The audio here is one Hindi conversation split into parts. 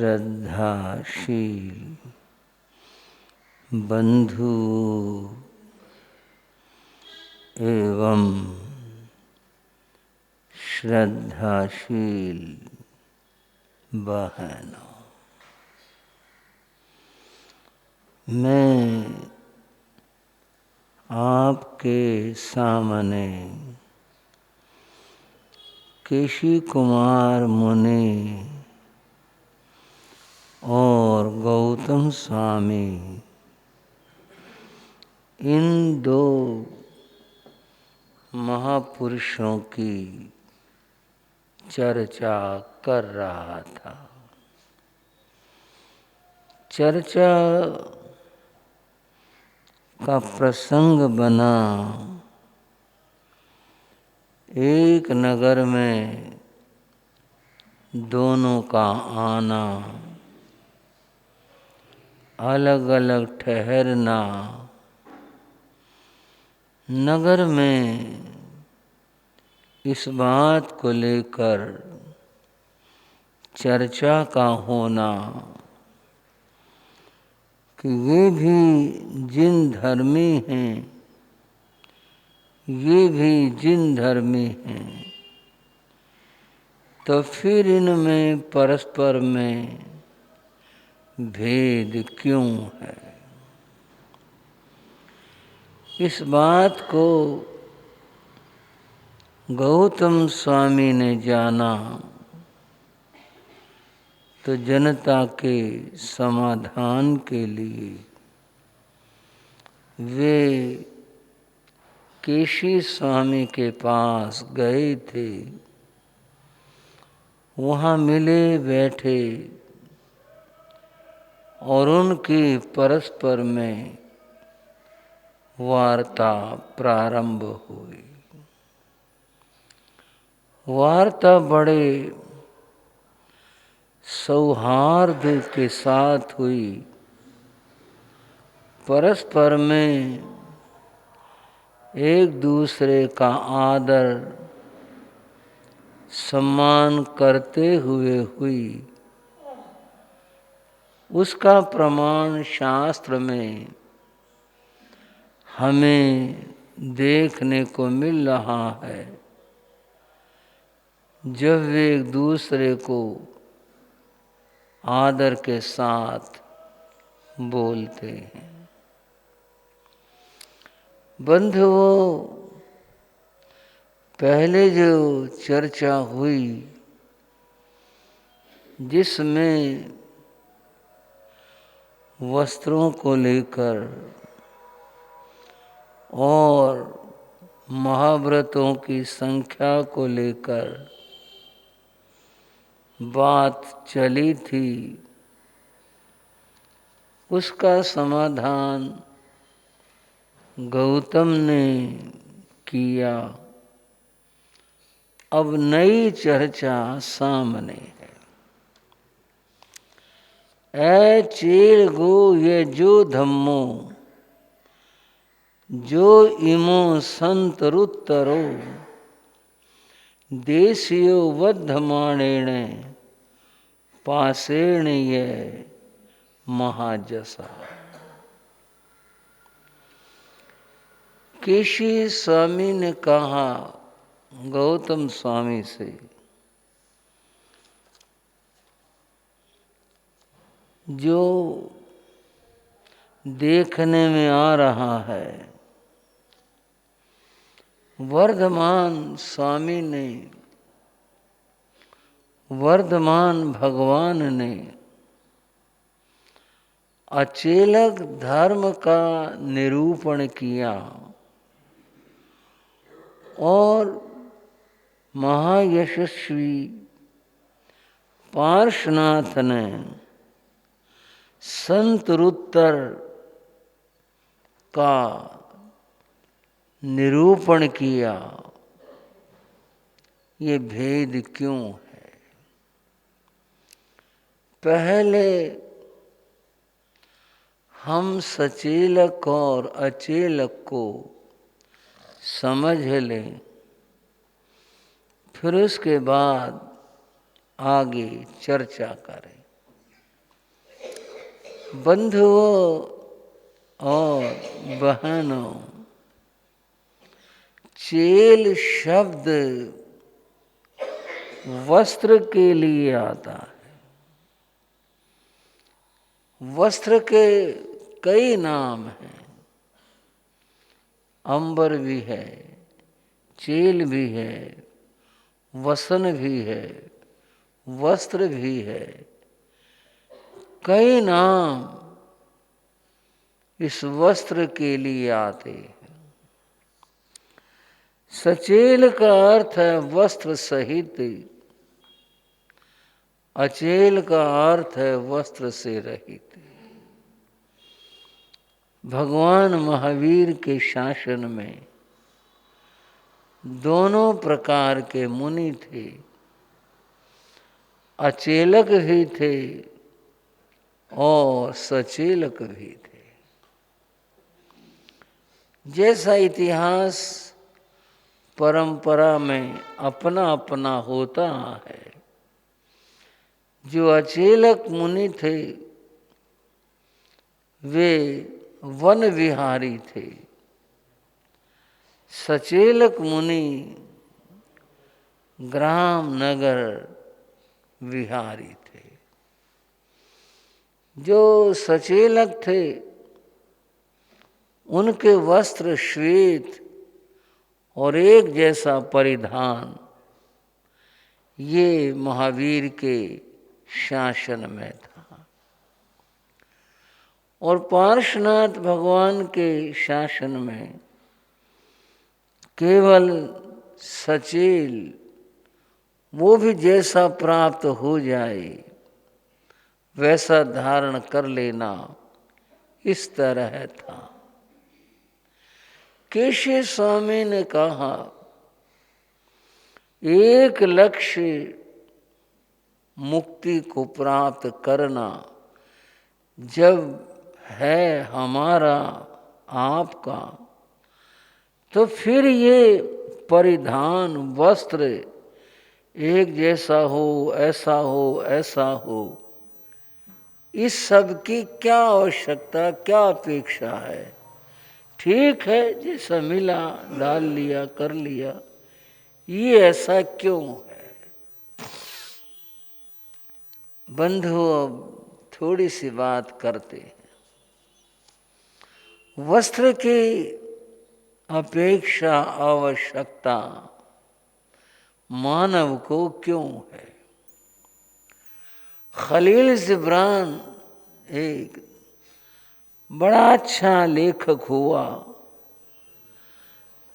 श्रद्धाशील बंधु एवं श्रद्धाशील बहनों, मैं आपके सामने केशी कुमार मुनि और गौतम स्वामी इन दो महापुरुषों की चर्चा कर रहा था। चर्चा का प्रसंग बना एक नगर में दोनों का आना, अलग अलग ठहरना, नगर में इस बात को लेकर चर्चा का होना कि ये भी जिन धर्मी हैं, ये भी जिन धर्मी हैं, तो फिर इनमें परस्पर में भेद क्यों है। इस बात को गौतम स्वामी ने जाना तो जनता के समाधान के लिए वे केशी स्वामी के पास गए थे। वहाँ मिले बैठे और उनकी परस्पर में वार्ता प्रारंभ हुई। वार्ता बड़े सौहार्द के साथ हुई। परस्पर में एक दूसरे का आदर सम्मान करते हुए हुई। उसका प्रमाण शास्त्र में हमें देखने को मिल रहा है। जब वे एक दूसरे को आदर के साथ बोलते हैं। बंधुओं, पहले जो चर्चा हुई जिसमें वस्त्रों को लेकर और महाव्रतों की संख्या को लेकर बात चली थी, उसका समाधान गौतम ने किया। अब नई चर्चा सामने है। ऐ चेल गो ये जो धम्मो जो इमो संतरुत्तरो देशियो वद्धमाणेण पासेण ये महाजसा। केशी स्वामी ने कहा गौतम स्वामी से, जो देखने में आ रहा है, वर्धमान स्वामी ने, वर्धमान भगवान ने अचेलक धर्म का निरूपण किया और महायशस्वी पार्श्वनाथ ने संतरुत्तर का निरूपण किया। ये भेद क्यों है? पहले हम सचेलक और अचेलक को समझ लें, फिर उसके बाद आगे चर्चा करें। बंधुओं और बहनों, चेल शब्द वस्त्र के लिए आता है। वस्त्र के कई नाम हैं। अंबर भी है, चेल भी है, वसन भी है, वस्त्र भी है। कई नाम इस वस्त्र के लिए आते हैं। सचेल का अर्थ है वस्त्र सहित, अचेल का अर्थ है वस्त्र से रहित। भगवान महावीर के शासन में दोनों प्रकार के मुनि थे, अचेलक भी थे और सचेलक भी थे। जैसा इतिहास परंपरा में अपना अपना होता है, जो अचेलक मुनि थे वे वन विहारी थे, सचेलक मुनि ग्राम नगर विहारी थे। जो सचेलक थे उनके वस्त्र श्वेत और एक जैसा परिधान ये महावीर के शासन में था। और पार्श्वनाथ भगवान के शासन में केवल सचेल, वो भी जैसा प्राप्त हो जाए वैसा धारण कर लेना, इस तरह था। केशव स्वामी ने कहा, एक लक्ष्य मुक्ति को प्राप्त करना जब है हमारा आपका, तो फिर ये परिधान वस्त्र एक जैसा हो, ऐसा हो, ऐसा हो, इस सब की क्या आवश्यकता, क्या अपेक्षा है। ठीक है, जैसा मिला डाल लिया, कर लिया, ये ऐसा क्यों है। बंधुओं, अब थोड़ी सी बात करते हैं। वस्त्र की अपेक्षा, आवश्यकता मानव को क्यों है। खलील जिब्रान एक बड़ा अच्छा लेखक हुआ।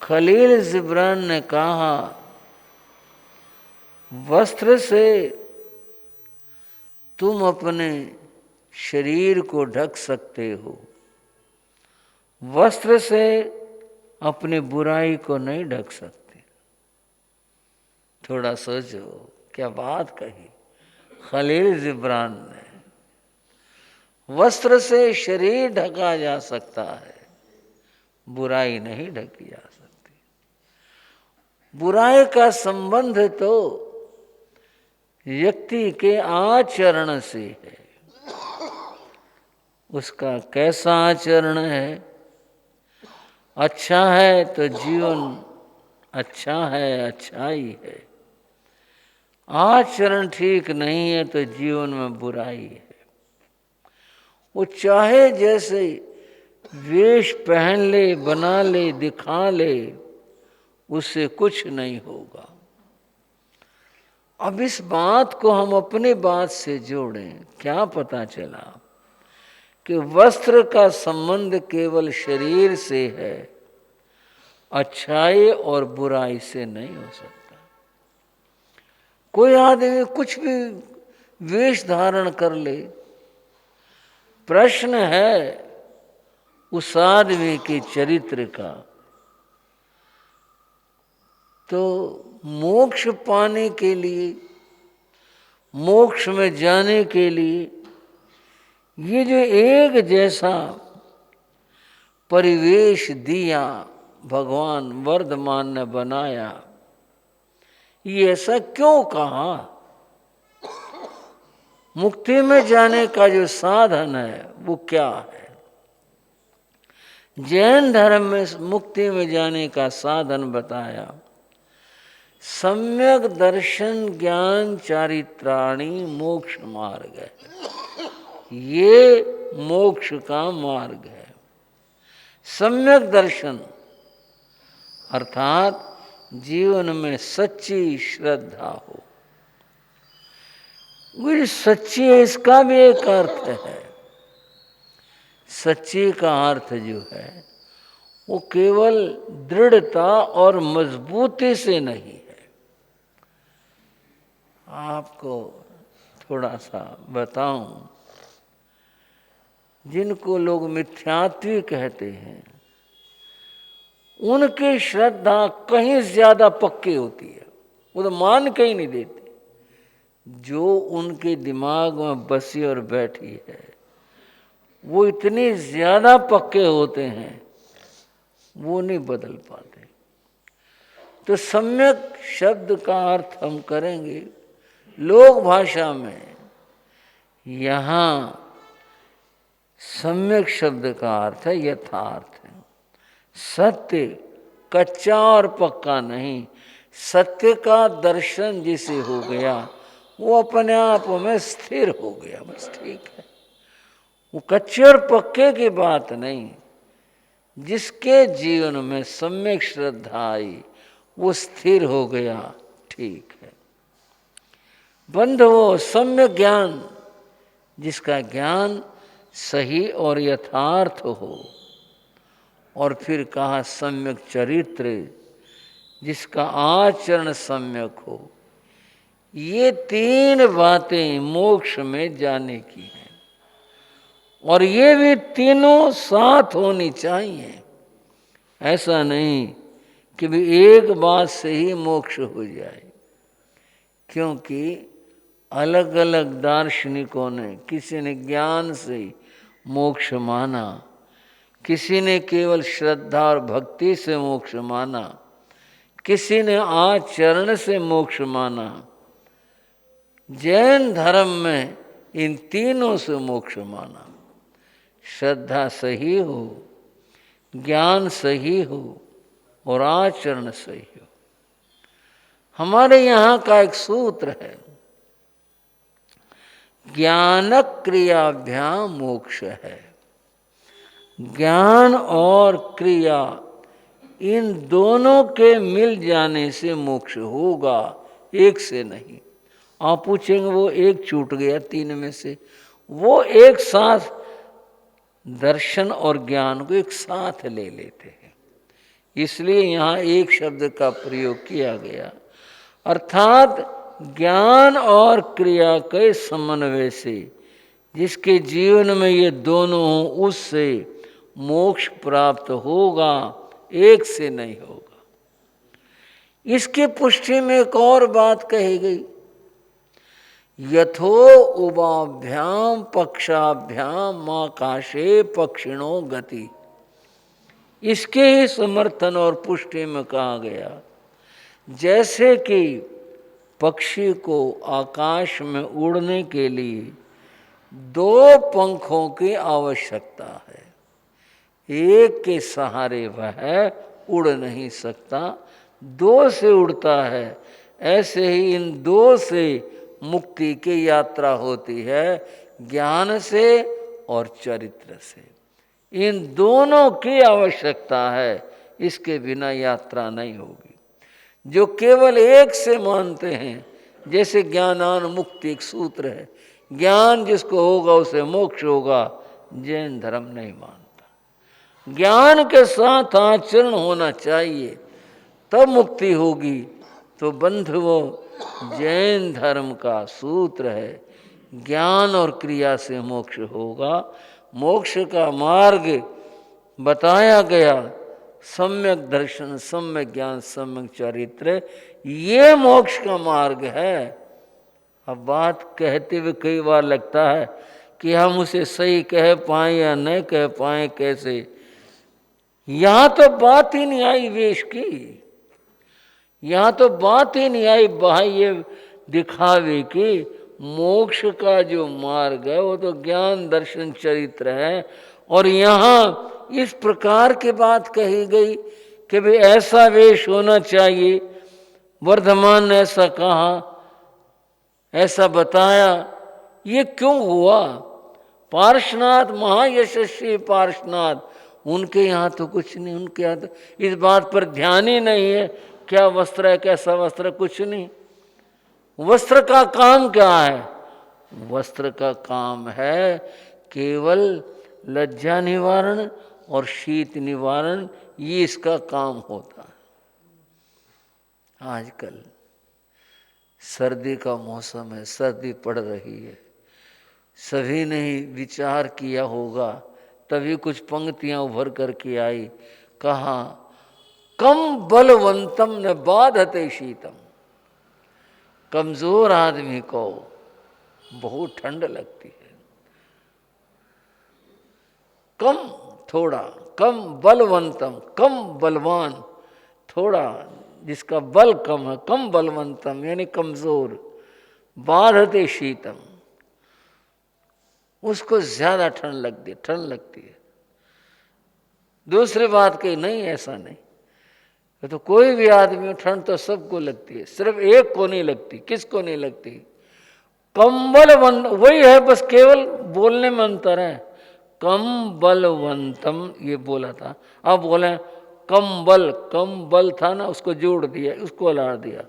खलील जिब्रान ने कहा, वस्त्र से तुम अपने शरीर को ढक सकते हो, वस्त्र से अपनी बुराई को नहीं ढक सकते। थोड़ा सोचो, क्या बात कही खलील जिब्रान ने। वस्त्र से शरीर ढका जा सकता है, बुराई नहीं ढकी जा सकती। बुराई का संबंध तो व्यक्ति के आचरण से है। उसका कैसा आचरण है। अच्छा है तो जीवन अच्छा है, अच्छाई है। आचरण ठीक नहीं है तो जीवन में बुराई है। वो चाहे जैसे वेश पहन ले, बना ले, दिखा ले, उससे कुछ नहीं होगा। अब इस बात को हम अपनी बात से जोड़ें, क्या पता चला कि वस्त्र का संबंध केवल शरीर से है, अच्छाई और बुराई से नहीं हो सकता। कोई आदमी कुछ भी वेश धारण कर ले, प्रश्न है उस आदमी के चरित्र का। तो मोक्ष पाने के लिए, मोक्ष में जाने के लिए ये जो एक जैसा परिवेश दिया भगवान वर्धमान ने बनाया, ये ऐसा क्यों कहा। मुक्ति में जाने का जो साधन है वो क्या है? जैन धर्म में मुक्ति में जाने का साधन बताया, सम्यक दर्शन ज्ञान चारित्राणी मोक्ष मार्ग है। ये मोक्ष का मार्ग है। सम्यक दर्शन अर्थात जीवन में सच्ची श्रद्धा हो। वो सच्ची है, इसका भी एक अर्थ है। सच्ची का अर्थ जो है वो केवल दृढ़ता और मजबूती से नहीं है। आपको थोड़ा सा बताऊं, जिनको लोग मिथ्यात्वी कहते हैं उनकी श्रद्धा कहीं ज्यादा पक्की होती है। वो तो मान के ही नहीं देते। जो उनके दिमाग में बसी और बैठी है वो इतनी ज्यादा पक्के होते हैं, वो नहीं बदल पाते। तो सम्यक शब्द का अर्थ हम करेंगे लोक भाषा में। यहाँ सम्यक शब्द का अर्थ है यथार्थ है, सत्य, कच्चा और पक्का नहीं। सत्य का दर्शन जिसे हो गया वो अपने आप में स्थिर हो गया, बस ठीक है। वो कच्चे और पक्के की बात नहीं। जिसके जीवन में सम्यक श्रद्धा आई वो स्थिर हो गया, ठीक है। बंधुओं, सम्यक ज्ञान, जिसका ज्ञान सही और यथार्थ हो, और फिर कहा सम्यक चरित्र, जिसका आचरण सम्यक हो। ये तीन बातें मोक्ष में जाने की हैं, और ये भी तीनों साथ होनी चाहिए। ऐसा नहीं कि भी एक बात से ही मोक्ष हो जाए, क्योंकि अलग अलग दार्शनिकों ने, किसी ने ज्ञान से मोक्ष माना, किसी ने केवल श्रद्धा और भक्ति से मोक्ष माना, किसी ने आचरण से मोक्ष माना। जैन धर्म में इन तीनों से मोक्ष माना। श्रद्धा सही हो, ज्ञान सही हो और आचरण सही हो। हमारे यहाँ का एक सूत्र है, ज्ञान क्रियाभ्याम मोक्ष है। ज्ञान और क्रिया, इन दोनों के मिल जाने से मोक्ष होगा, एक से नहीं। आप पूछेंगे वो एक छूट गया तीन में से, वो एक साथ दर्शन और ज्ञान को एक साथ ले लेते हैं, इसलिए यहाँ एक शब्द का प्रयोग किया गया। अर्थात ज्ञान और क्रिया के समन्वय से जिसके जीवन में ये दोनों हों, उससे मोक्ष प्राप्त होगा, एक से नहीं होगा। इसकी पुष्टि में एक और बात कही गई, यथो उभाभ्याम पक्षाभ्याम आकाशे पक्षिणो गति। इसके ही समर्थन और पुष्टि में कहा गया, जैसे कि पक्षी को आकाश में उड़ने के लिए दो पंखों की आवश्यकता है, एक के सहारे वह उड़ नहीं सकता, दो से उड़ता है। ऐसे ही इन दो से मुक्ति की यात्रा होती है, ज्ञान से और चरित्र से। इन दोनों की आवश्यकता है, इसके बिना यात्रा नहीं होगी। जो केवल एक से मानते हैं, जैसे ज्ञानान मुक्ति एक सूत्र है, ज्ञान जिसको होगा उसे मोक्ष होगा, जैन धर्म नहीं मानता। ज्ञान के साथ आचरण होना चाहिए, तब मुक्ति होगी। तो बंधुओं, जैन धर्म का सूत्र है, ज्ञान और क्रिया से मोक्ष होगा। मोक्ष का मार्ग बताया गया, सम्यक दर्शन, सम्यक ज्ञान, सम्यक चरित्र, ये मोक्ष का मार्ग है। अब बात कहते हुए कई बार लगता है कि हम उसे सही कह पाएं या नहीं कह पाएं, कैसे। यहाँ तो बात ही नहीं आई वेश की, यहाँ तो बात ही नहीं आई बाह्य दिखावे की, मोक्ष का जो मार्ग है वो तो ज्ञान दर्शन चरित्र है। और यहाँ इस प्रकार की बात कही गई कि भाई ऐसा वेश होना चाहिए, वर्धमान ने ऐसा कहा, ऐसा बताया। ये क्यों हुआ? पार्श्वनाथ, महायशस्वी पार्श्वनाथ, उनके यहाँ तो कुछ नहीं, उनके यहाँ तो इस बात पर ध्यान ही नहीं है क्या वस्त्र है, कैसा वस्त्र, कुछ नहीं। वस्त्र का काम क्या है? वस्त्र का काम है केवल लज्जा निवारण और शीत निवारण, ये इसका काम होता है। आजकल सर्दी का मौसम है, सर्दी पड़ रही है, सभी ने ही विचार किया होगा, तभी कुछ पंक्तियां उभर करके आई। कहा कम बलवंतम न बाधते शीतम, कमजोर आदमी को बहुत ठंड लगती है। कम थोड़ा, कम बलवंतम, कम बलवान, थोड़ा जिसका बल कम है, कम बलवंतम यानी कमजोर, बाधते शीतम, उसको ज्यादा ठंड लगती है। दूसरी बात कही नहीं, ऐसा नहीं, तो कोई भी आदमी ठंड तो सबको लगती है, सिर्फ एक को नहीं लगती। किसको नहीं लगती? कंबलवंत, वही है, बस केवल बोलने में अंतर है। कम बलवंतम ये बोला था, अब बोले कंबल, कम बल था ना, उसको जोड़ दिया, उसको अलाड़ दिया,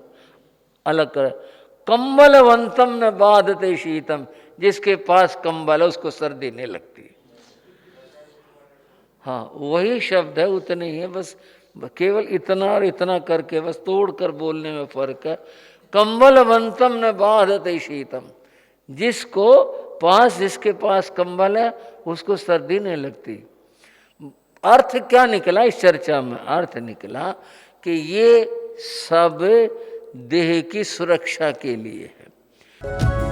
अलग कर। कंबलवंतम न बाधते शीतम, जिसके पास कंबल है उसको सर्दी नहीं लगती। हाँ वही शब्द है, उतने ही है, बस केवल इतना और इतना करके बस तोड़कर बोलने में फर्क है। कंबलवंतम न बाधते शीतम, जिसके पास कंबल है उसको सर्दी नहीं लगती। अर्थ क्या निकला इस चर्चा में? अर्थ निकला कि ये सब देह की सुरक्षा के लिए है।